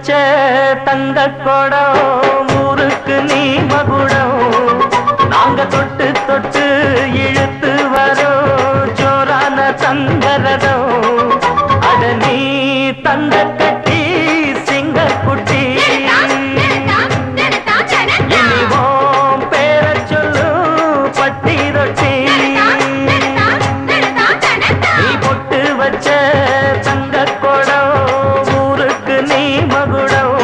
வச்ச தங்க கொடம் ஊருக்கு நீ மகுடம் நாங்க தொட்டு தொட்டு இழுத்து வரோம் ஜோரான தங்கரதம் அட நீ தங்க கட்டி சிங்க குட்டி இனிவோம் பேர சொல்லு பட்டி ரொட்டி நீ பொட்டு வச்ச தங்க கொடம் ஊருக்கு நீ மகுடம்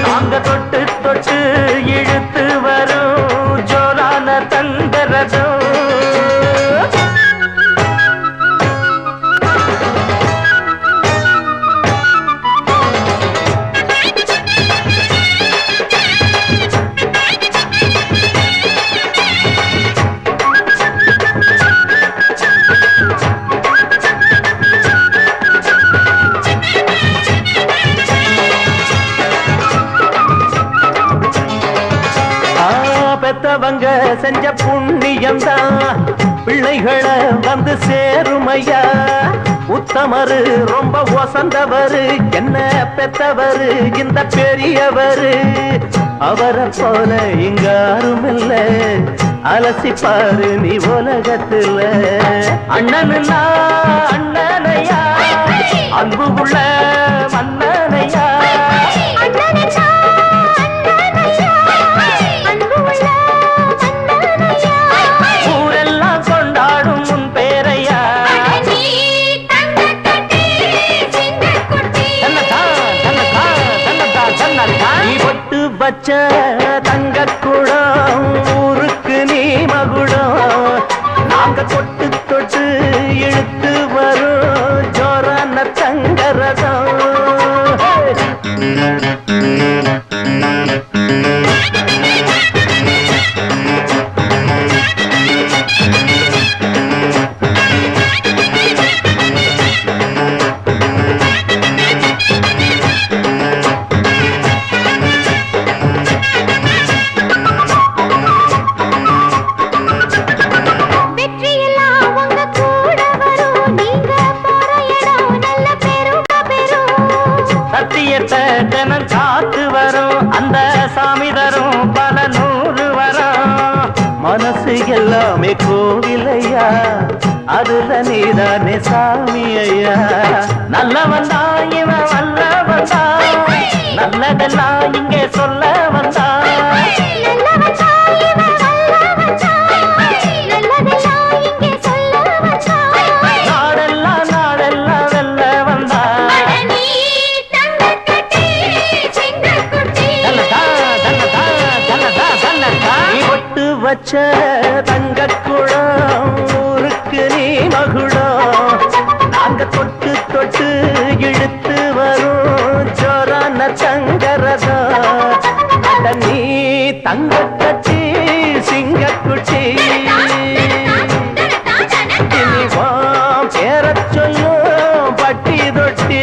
நாங்க தொட்டு தொட்டு இழுத்து வரும் ஜோரான தங்கரதம் பெத்தவங்க செஞ்ச புண்ணியம்தான் பிள்ளைகளை வந்து சேருமையா உத்தமரு ரொம்ப ஒசந்தவரு என்ன பெத்தவரு இந்த பெரியவரு அவரை போல இங்க யாரும் இல்ல அலசிப்பாரு நீ உலகத்துல அண்ணனுன்னா அண்ணனையா அன்பு உள்ள மன்னனையா வச்ச தங்க குடம் ஊருக்கு நீ மகுடம் நாங்க தொட்டு தொட்டு இழுத்து வரும் ஜோரான தங்கரதம் காத்து வரும் அந்த சாமி தரும் பல நூறு வரும் மனசு எல்லாமே கோவிலையா அதுல நீதானே சாமி ஐயா நல்லவன் தான் இவன் வல்லவன் தான் நல்லதெல்லாம் இங்கே சொல்ல வந்தான் வச்ச தங்க குடம் ஊருக்கு நீ மகுடம் நாங்க தொட்டு தொட்டு இழுத்து வரும் ஜோரான தங்கரதம் அட நீ தங்க கட்சி சிங்க குட்டி இனிவாம் பேர சொல்லும் பட்டி தொட்டி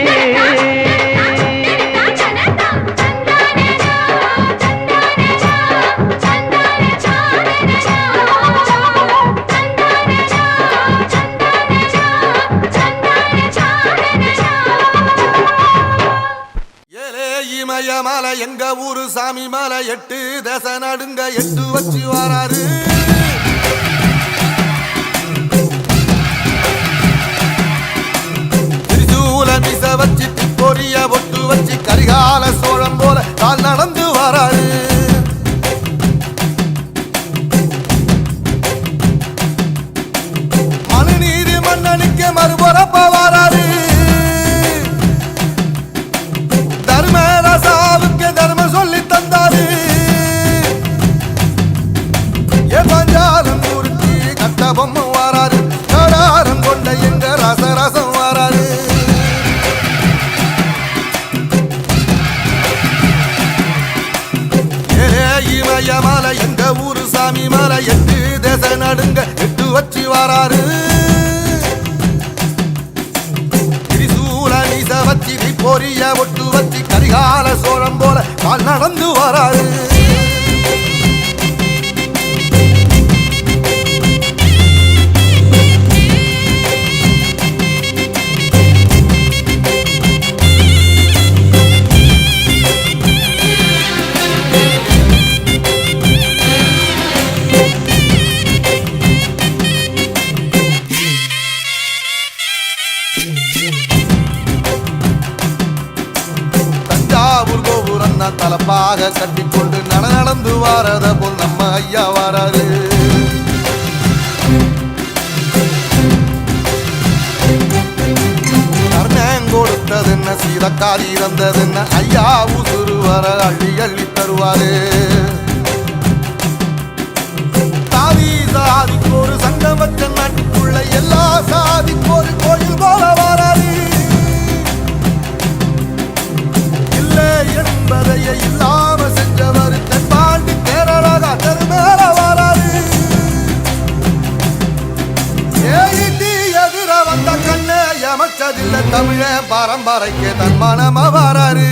மலை எங்க ஊரு சாமி மலை 8 தேச நடுங்க 8 வச்சு வராரு திரிசூல மிச வச்சு பொரிய பொட்டு வச்சு கரிகால சோழம் போல கால் நடந்து வராரு மனுநீதி மன்னனுக்கு மறுபுறப்ப வராரு தர்மம் சொல்லி தந்தாரு பஞ்சாலம் ஊருக்கு கட்ட பொம்மை வாராரு கடாரம் கொண்ட எங்க ரசரசம் வாராரு இமய மலை எங்க ஊரு சாமி மலை 8 தேச நடுங்க 8 வச்சு வாராரு வச்சி பொரிய ஒட்டு வச்சி கரிகால சோழம் போல கால் நடந்து வராரு தான் தலப்பாக கட்டிக்கொண்டு நடந்து வாரத போல் நம்ம ஐயா வாராரு. கர்ணன் கொடுத்தது என்ன, சீதக்காரி இறந்தது என்ன, ஐயா உசுறு வர அள்ளி அள்ளி தருவாரு. சாதி சாதிக்கு ஒரு சங்கம் வச்ச நாட்டுக்குள்ள எல்லா சாதிக்கு ஒரு கோயில் போல வாராரு. இல்லை என்பதையே இல்லாம செஞ்சவர் தென்பாண்டி கேரளா தெருமேல வாராரு. ஏகிட்டி எதிர வந்த கண்ணே எமச்சதில்லை தமிழ பரம்பரைக்கு தன் மனம வாராரு.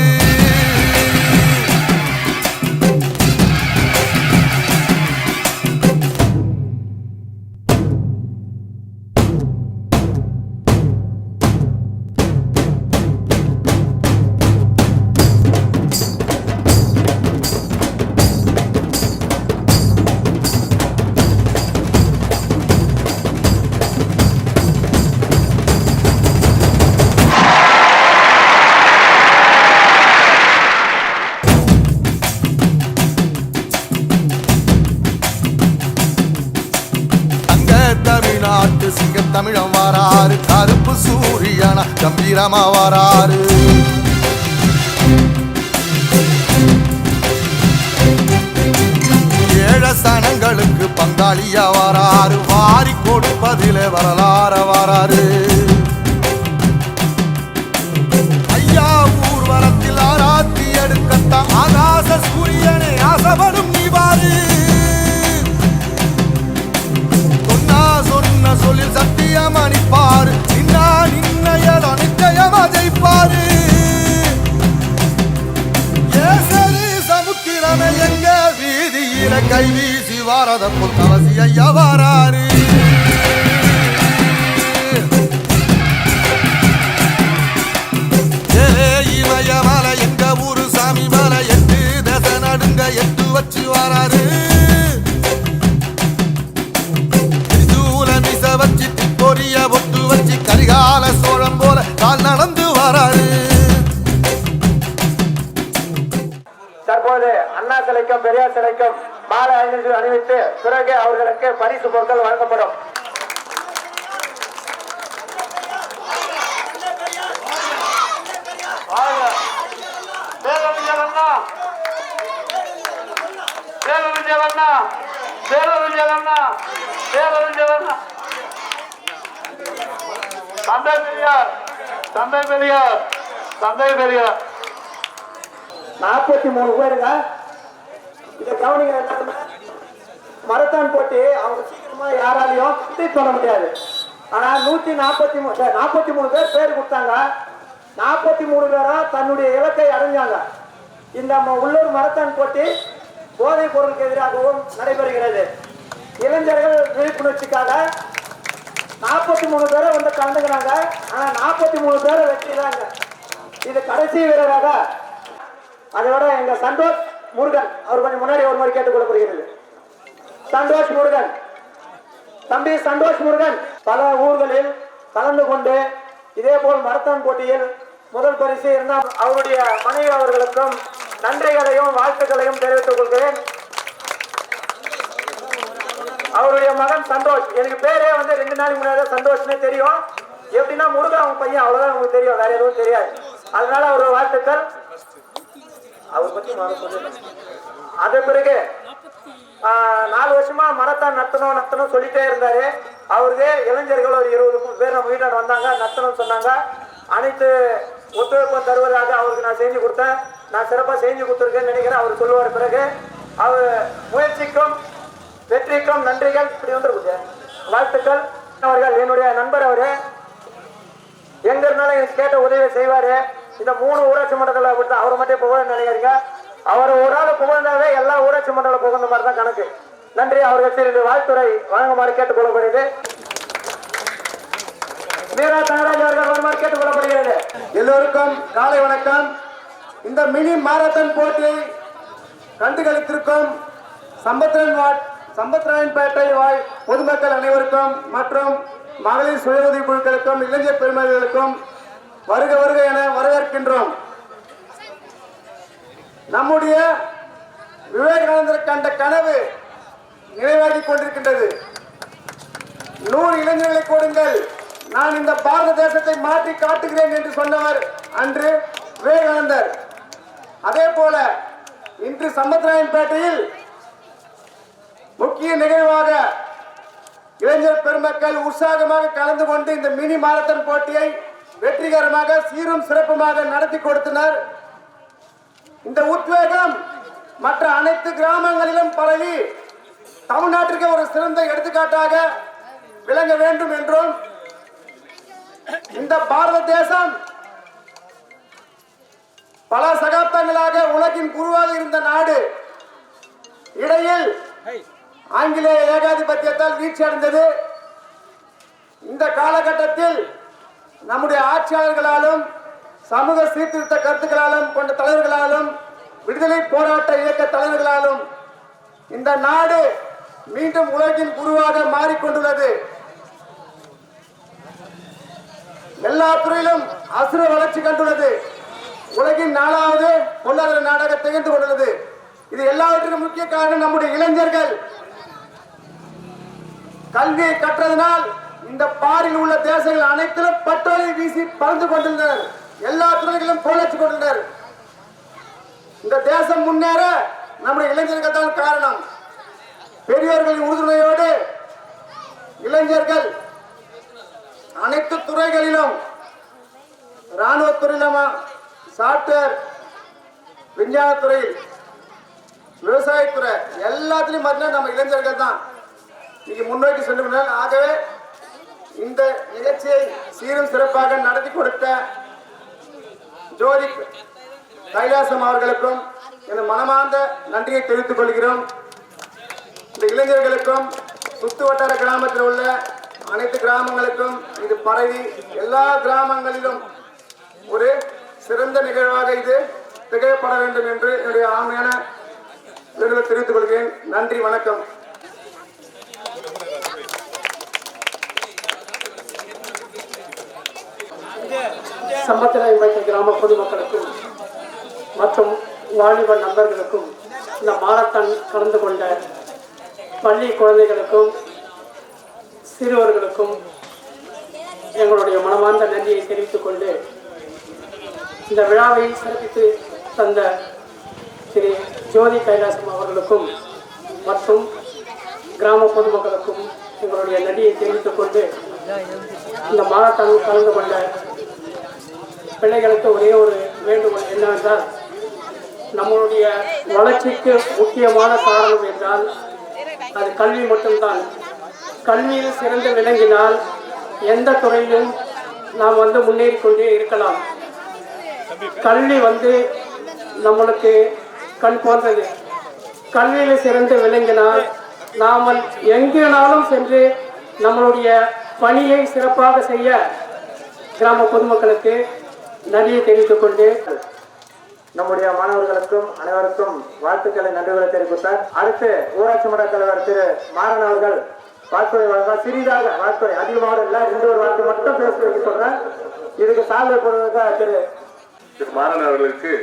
தமிழ்நாட்டு சிங்க தமிழம் வாராரு. கருப்பு சூரியனா கம்பீரமா வாராரு. ஏழ சனங்களுக்கு பங்காளியா வாராரு. வாரி கொடுப்பதிலே வரலாற வாராரு. ஐயா ஊர்வலத்தில் ஆராத்தி எடுக்கத்த ஆகாச சூரியனை ஆசைப்படும் நீ வாரு. சொன்ன சொல்லில் சத்தியமா நிப்பாரு. நின்னா நின்னையடா நிச்சயமா ஜெயிப்பாரு. ஏசரி சமுத்திரமே எங்க வீதியில கை வீசி வாரத போல் கவசி ஐயா வாராரு. இமய மலை எங்க ஊரு சாமி மலை 8 தசை நடுங்க 8 வச்சு வாராரு. வச்சு பொரிய ஒட்டு வச்சு கரிகால சோழம் போல கால் நடந்து வராரு. தற்போது அண்ணா சிலைக்கும் பெரியார் சிலைக்கும் மாலை அணிவித்து பிறகு அவர்களுக்கு பரிசு பொருட்கள் வழங்கப்படும். தந்தை பெரியார், தந்தை பெரியார், தந்தை பெரியார் 43 பேருங்க. இதை கவனிங்க. மரத்தான் போட்டி அவங்க சீக்கிரமா யாராலையும் ட்ரீட் பண்ண முடியாது. ஆனா 143 பேர் கொடுத்தாங்க. 43 பேரும் தன்னுடைய இலக்கை அடைஞ்சாங்க. இந்த உள்ளூர் மரத்தான் போட்டி போதைப் பொருளுக்கு எதிராகவும் நடைபெறுகிறது. இளைஞர்கள் விழிப்புணர்ச்சிக்காக 43 பேரை வந்து கலந்துக்கிறாங்க. ஆனா 43 பேரை வெற்றிதாங்க. இது கடைசி வீரராக அதோட எங்க சந்தோஷ் முருகன் அவர் கொஞ்சம் முன்னாடி ஒரு மாதிரி கேட்டுக் கொள்ளப்படுகிறது. சந்தோஷ் முருகன், தம்பி சந்தோஷ் முருகன் பல ஊர்களில் கலந்து கொண்டு இதே போல் மரத்தான் போட்டியில் முதல் பரிசு இருந்தால் அவருடைய மனைவி அவர்களுக்கும் நன்றிகளையும் வாழ்த்துக்களையும் தெரிவித்துக் கொள்கிறேன். அவருடைய மகன் சந்தோஷ், எனக்கு பேரே வந்து 2 நாளைக்கு முன்னாடி சந்தோஷ்னே தெரியும். எப்படின்னா முருகா அவங்க பையன், அவ்வளவுதான் உங்களுக்கு தெரியும், வேற எதுவும் தெரியாது. அதனால அவருடைய வாழ்த்துக்கள். அவர் பத்தி அது பிறகு 4 வருஷமா மரத்தான் நத்தணும் சொல்லிட்டே இருந்தாரு. அவருக்கு இளைஞர்கள் ஒரு 20 பேர் நம்ம வீட்டாண்ட வந்தாங்க, நத்தணும் சொன்னாங்க. அனைத்து ஒத்துழைப்பும் தருவதாக அவருக்கு நான் செஞ்சு கொடுத்தேன். நான் சிறப்பாக செஞ்சு கொடுத்துருக்கேன்னு நினைக்கிறேன். அவர் சொல்லுவார். பிறகு அவர் முயற்சிக்கும் வெற்றிக்கும் நன்றிகள். இப்படி வந்துருக்கு வாழ்த்துக்கள். அவர்கள் என்னுடைய நண்பர், அவரு எங்க இருந்தாலும் எனக்கு கேட்ட உதவியை செய்வாரு. இந்த 3 ஊராட்சி மன்றத்தில் விட்டு அவரை மட்டும் புகழ் நினைக்கிறீங்க. அவர் ஒரு ஆள் புகழ்ந்தாவே எல்லா ஊராட்சி மன்றத்தில் புகழ்ந்த மாதிரி தான் கணக்கு. நன்றி. அவர்கள் சிறிது வாழ்த்துறை வழங்குமாறு கேட்டுக் கொள்ளப்படுகிறது. வீரா தங்கராஜ் அவர்கள் வருமாறு கேட்டுக் கொள்ளப்படுகிறது. எல்லோருக்கும் காலை வணக்கம். இந்த மினி மாரத்தான் போட்டியை கண்டுகளித்திருக்கும் சம்பத்ராயன்பேட்டை வாழ் பொதுமக்கள் அனைவருக்கும் மற்றும் மகளிர் சுய உதவி குழுக்களுக்கும் இளைஞர் பெருமக்களுக்கும் வருக வருக என வரவேற்கின்றோம். நம்முடைய விவேகானந்தர் கண்ட கனவு நிறைவேறிக் கொண்டிருக்கின்றது. 100 இளைஞர்களை கொடுங்கள், நான் இந்த பாரத தேசத்தை மாற்றி காட்டுகிறேன் என்று சொன்னவர் அன்று விவேகானந்தர். அதே போல இன்று சம்பத்ராயன்பேட்டையில் முக்கிய நிகழ்வாக இளைஞர் பெருமக்கள் உற்சாகமாக கலந்து கொண்டு இந்த மினி மாரத்தான் போட்டியை வெற்றிகரமாக சீரும் சிறப்புமாக நடத்தி கொடுத்தனர். இந்த உத்வேகம் மற்ற அனைத்து கிராமங்களிலும் பரவி தமிழ்நாட்டிற்கு ஒரு சிறந்த எடுத்துக்காட்டாக விளங்க வேண்டும் என்றும், இந்த பாரத தேசம் பல சகாப்தங்களாக உலகின் குருவாக இருந்த நாடு இடையில் ஆங்கிலேய ஏகாதிபத்தியத்தால் வீழ்ச்சி அடைந்தது. இந்த காலகட்டத்தில் நம்முடைய ஆட்சியாளர்களாலும் சமூக சீர்திருத்த கருத்துக்களாலும் கொண்ட தலைவர்களாலும் விடுதலை போராட்ட இயக்க தலைவர்களாலும் இந்த நாடு மீண்டும் உலகின் குருவாக மாறிக்கொண்டுள்ளது. எல்லா துறையிலும் அசுர வளர்ச்சி கண்டுள்ளது. உலகின் 4வது பொருளாதார நாடாக திகழ்ந்து கொண்டுள்ளது. இது எல்லாவற்றிற்கும் முக்கிய காரணம் நம்முடைய இளைஞர்கள் கல்வியை கற்றதனால் இந்த பாரில் உள்ள தேசங்கள் அனைத்திலும் பட்டோலை வீசி பறந்து கொண்டுள்ளனர். எல்லா துறைகளிலும் புரட்சி கொண்டுள்ளனர். இந்த தேசம் முன்னேற நம்முடைய இளைஞர்கள் தான் காரணம். பெரியவர்களின் உறுதுணையோடு இளைஞர்கள் அனைத்து துறைகளிலும், ராணுவத்துறையிலும், சாப்ட்வேர், விஞ்ஞானத்துறையில், விவசாயத்துறை எல்லாத்திலையும் பார்த்தீங்கன்னா நம்ம இளைஞர்கள் தான் இன்னைக்கு முன்னோக்கி சென்று. ஆகவே இந்த நிகழ்ச்சியை சீரும் சிறப்பாக நடத்தி கொடுத்த ஜோதி கைலாசம் அவர்களுக்கும் என மனமார்ந்த நன்றியை தெரிவித்துக் கொள்கிறோம். இந்த இளைஞர்களுக்கும் சுத்து வட்டார கிராமத்தில் உள்ள அனைத்து கிராமங்களுக்கும் இது பரவி எல்லா கிராமங்களிலும் ஒரு சிறந்த நிகழ்வாக இது திகழப்பட வேண்டும் என்று என்னுடைய ஆமையான வேண்டுகோளை தெரிவித்துக் கொள்கிறேன். நன்றி, வணக்கம். சம்பத்ராயன்பேட்டை கிராம பொதுமக்களுக்கும் மற்றும் வாலிப நண்பர்களுக்கும் இந்த மாரத்தான் கலந்து கொண்ட பள்ளி குழந்தைகளுக்கும் சிறுவர்களுக்கும் எங்களுடைய மனமார்ந்த நன்றியை தெரிவித்துக் கொண்டு, இந்த விழாவை சிறப்பித்து தந்த திரு ஜோதி கைலாசம் அவர்களுக்கும் மற்றும் கிராம பொதுமக்களுக்கும் எங்களுடைய நன்றியை தெரிவித்துக் கொண்டு, இந்த மாரத்தான் கலந்து கொண்ட பிள்ளைகளுக்கு ஒரே ஒரு வேண்டுகோள் என்னவென்றால், நம்மளுடைய வளர்ச்சிக்கு முக்கியமான காரணம் என்றால் அது கல்வி மட்டும்தான். கல்வியில் சிறந்து விளங்கினால் எந்த துறையிலும் நாம் முன்னேறி கொண்டே இருக்கலாம். கல்வி நம்மளுக்கு கண் போன்றது. கல்வியில் சிறந்து விளங்கினால் நாம் எங்கேனாலும் சென்று நம்மளுடைய பணியை சிறப்பாக செய்ய கிராம பொதுமக்களுக்கு நன்றியை தெரிவித்துக் கொண்டு, நம்முடைய மாணவர்களுக்கும் அனைவருக்கும் வாழ்த்துக்களை நன்றிகளை தெரிவித்தார். அடுத்து ஊராட்சி மன்ற தலைவர் திரு மாறன் அவர்கள் வாழ்த்துறை வழங்க சிறிதாக வாழ்த்துறை அதிகமாக இல்லை, 2 வார்த்தை மட்டும் பேச வைக்க சொல்றேன். இதுக்கு சால்வை போடுவதற்காக திரு மாறன் அவர்களுக்கு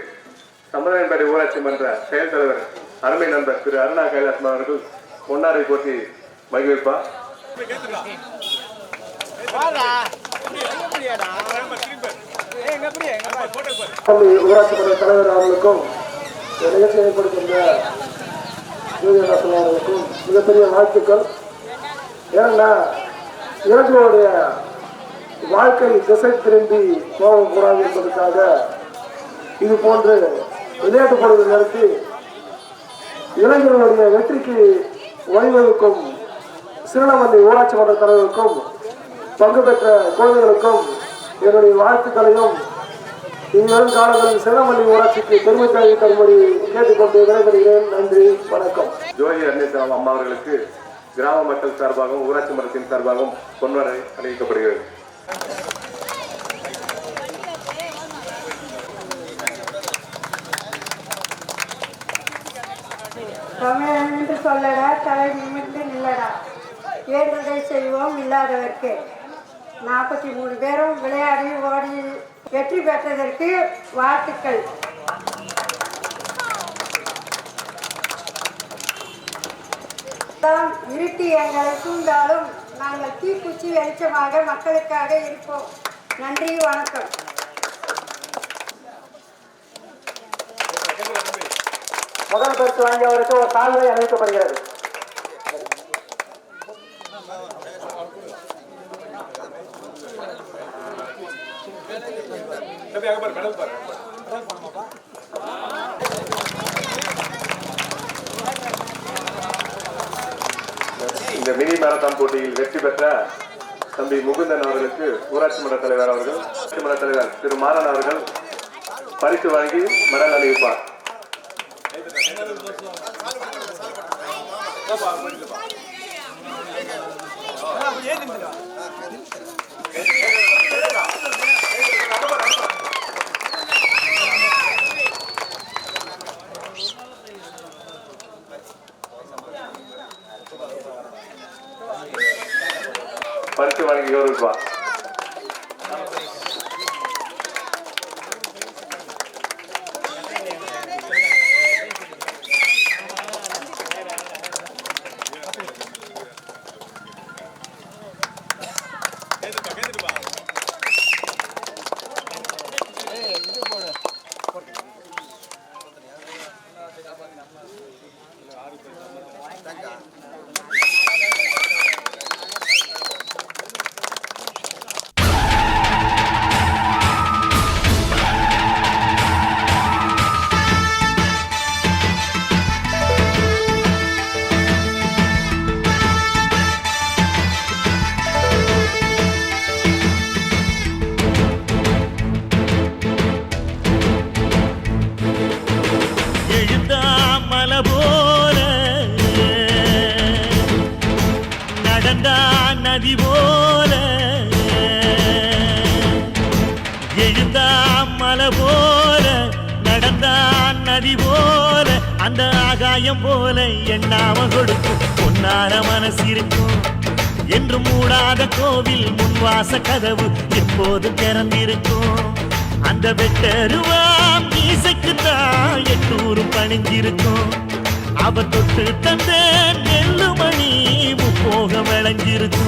சம்பத்ராயன்பேட்டை ஊராட்சி மன்ற செயல் தலைவர் அருமை நண்பர் திரு அருணா கைலாசம் அவர்கள் பொன்னாரை போட்டி மகிழ்விப்பார். ஊராட்சி மன்ற தலைவர் அவர்களுக்கும் நிகழ்ச்சி ஏற்படுத்திய அவர்களுக்கும் மிகப்பெரிய வாழ்த்துக்கள். ஏன்னா இளைஞர்களுடைய வாழ்க்கை திசை திரும்பி போகக்கூடாது என்பதற்காக இது போன்று விளையாட்டு பொழுது நடத்தி இளைஞர்களுடைய வெற்றிக்கு வழிவகுக்கும் சிறுவந்தி ஊராட்சி மன்ற தலைவருக்கும் பங்கு பெற்ற குழந்தைகளுக்கும் என்னுடைய வாழ்த்துக்களையும் இனிவரும் காலங்களில் சிறுவந்தி ஊராட்சிக்கு பெருமை தரும்படி கேட்டுக்கொண்டு விடைபெறுகிறேன். நன்றி, வணக்கம். ஜோதி அருணேஸ்வரம் அம்மா அவர்களுக்கு கிராம மக்கள் சார்பாகவும் ஊராட்சி மன்றத்தின் சார்பாகவும் பொன்வரை அணிவிக்கப்படுகிறது. தமிழன் என்று சொல்லடா, தலை நிமிர்ந்து நில்லடா, வேண்டுதை செய்வோம் இல்லாதவர்க்கு. 43 பேரும் விளையாடி ஓடி வெற்றி பெற்றதற்கு வாழ்த்துக்கள். இருட்டி எங்களை சூழ்ந்தாலும் நாங்கள் தீக்குச்சி வெளிச்சமாக மக்களுக்காக இருப்போம். நன்றி, வணக்கம். முதல் பரிசு வாங்கியவருக்கு ஒரு சால்வை அளிக்கப்படுகிறது. இந்த மினி மாரத்தான் போட்டியில் வெற்றி பெற்ற தம்பி முகுந்தன் அவர்களுக்கு ஊராட்சி மன்ற தலைவர் அவர்கள், ஊராட்சி மன்ற தலைவர் திரு மாறன் அவர்கள் பரிசு வழங்கி மெடல் அணிவிப்பார். பரிசு வழங்கி கௌரவிப்பார். நதி போல எழுந்தான் மலை போல நடந்தான் நதி போல அந்த ஆகாயம் போல எண்ணாம கொடுக்கும் பொன்னார மனசு இருக்கும் என்று மூடாத கோவில் முன்வாச கதவு எப்போது திறந்திருக்கும் அந்த வெட்டருவாம் மீசைக்குத்தான் 800 பணிஞ்சிருக்கும் அவ தொட்டு தந்த நெல்லுமணி முப்போக விளைஞ்சிருக்கும்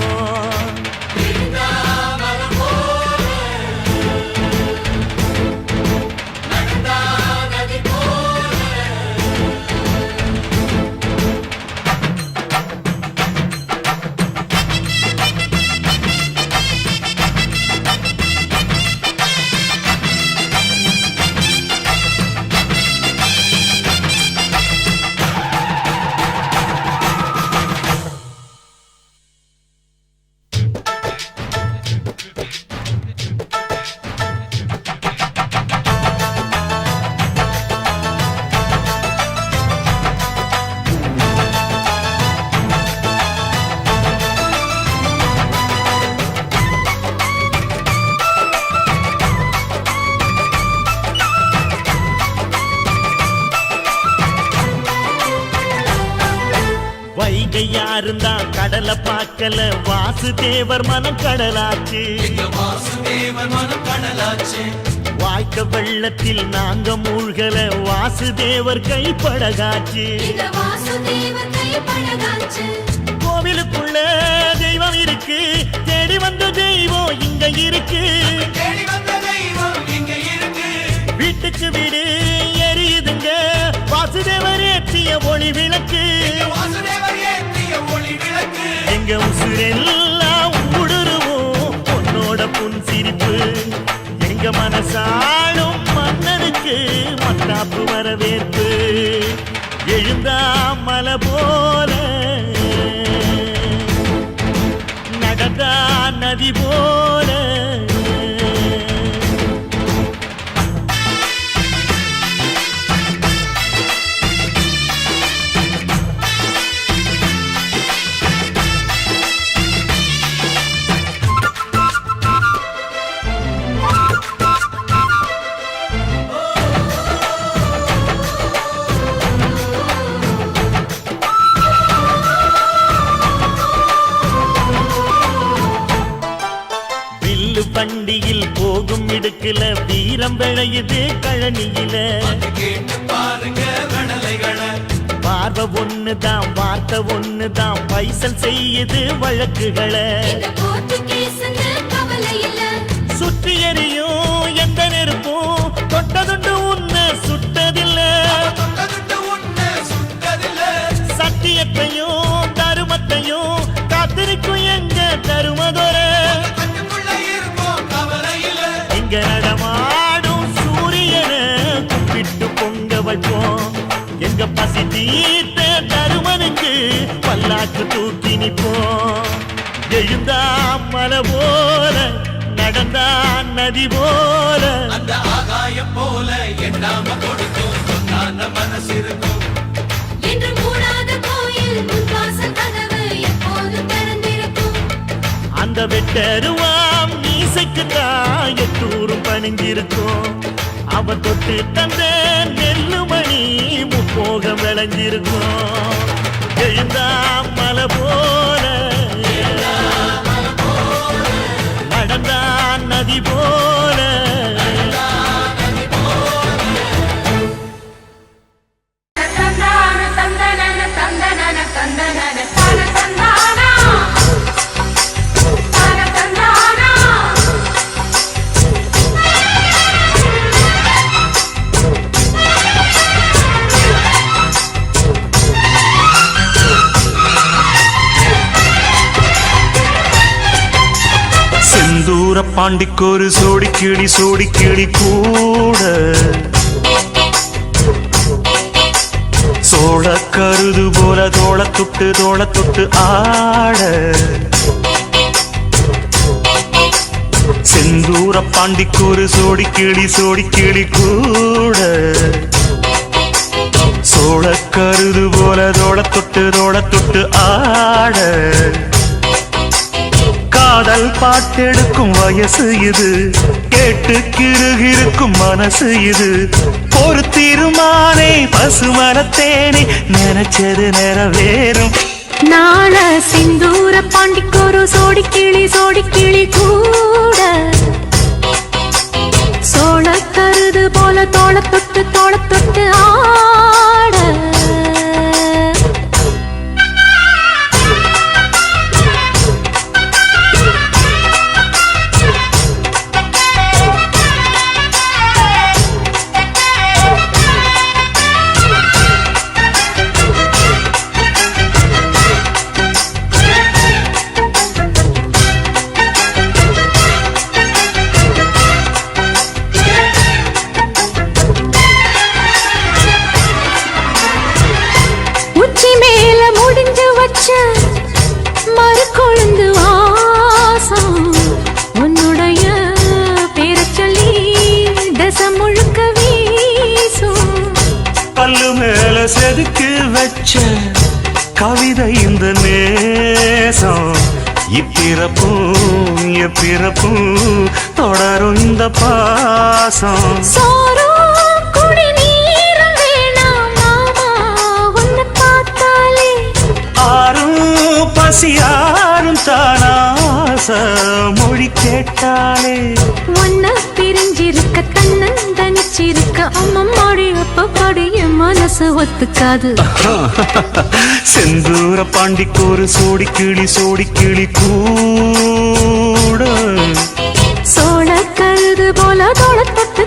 யாருந்தா கடலை பார்க்கல வாசுதேவர் மனம் கடலாச்சு வாய்க்க வெள்ளத்தில் நாங்க மூழ்கல வாசுதேவர் கைப்படகாச்சு கோவிலுக்குள்ள தெய்வம் இருக்கு தேடி வந்த தெய்வம் இங்க இருக்கு வீட்டுக்கு வீடு எரியுதுங்க வாசுதேவர் ஏற்றிய ஒளி விளக்கு எங்க உசுரெல்லாம் ஊடுருவோம் பொன்னோட புன் சிரிப்பு எங்க மனசாளும் மன்னனுக்கு மத்தாப்பு வரவேற்பு எழுந்தா மலை போல நடந்தா நதி போல வண்டியில் போகும் இடுக்குல வீரம் விளையுது கழனியில பார்வ பார்வை ஒண்ணுதான் வார்த்தை ஒண்ணுதான் பைசல் செய்யுது வழக்குகளை சுற்றி எறியும் எந்த நெருப்பும் தொட்டதுண்டு உன்னை சுட்டதில்லை சத்தியத்தையும் தருமத்தையும் காத்திருக்கும் எங்க தருமதொர இங்க நடமாடும் சூரியனை கும்பிட்டு பொங்க வைப்போம் எங்க பசி தீர்த்த தருமனுக்கு பல்லாக்கு தூக்கி நிப்போம் எழுந்தா மலை போல நடந்தா நதி போல அந்த ஆகாயம் போல எண்ணாம கொடுக்கும் சொன்னான மனசு இருக்கும் என்று மூடாத கோயில் முன்வாசல் கதவு எப்போதும் திறந்திருக்கும் அந்த வெட்டருவாம் மீசைக்குத்தான் எட்டூரும் பணிஞ்சிருக்கும் அவ தொட்டு தந்த நெல்லுமணி முப்போக விளைஞ்சிருக்கும் எழுந்தா மலை போல நடந்தா நதி போல செந்தூர பாண்டிக்கொரு சோடிக்கிளி கூட சோழ கருது போல தோள தொட்டு ஆட செந்தூர பாண்டிக்கொரு சோடிக்கிளி கூட சோழ கருது போல தோள தொட்டு ஆட காதல் பாட்டெடுக்கும் வயசு இது கேட்டு கிருகிருக்கும் மனசு இது ஒரு தீர்மானே பசுமரத்தேனே நினைச்சது நிறைவேறும் நாள சிந்தூர பாண்டிக்கொரு சோடிக்கிளி கூட சோழ கருது போல தோள தொட்டு ஆட மறுக்கொழுந்து வாசம் உன்னுடைய பேரை சொல்லி தசம் முழுக்க வீசும் பல்லு மேல செதுக்கு வச்ச கவிதை இந்த நேசம் இப்பிறப்பும் எப்பிறப்பும் தொடரும் இந்த பாசம் சோரோ குடி நீரும் வேணாம் மாமா உன்னை பார்த்தாலே ஆறும் பசியாரும் தானாச மொழி கேட்டாலே ஒன்ன பிரிஞ்சிருக்க தன்னந்தனிச்சிருக்க அம்மம்மாடி அப்பப்படி என் மனசு ஒத்துக்காது செந்தூர பாண்டிக்கொரு சோடிக்கிளி கூட சோழ கருது போல தோள தொட்டு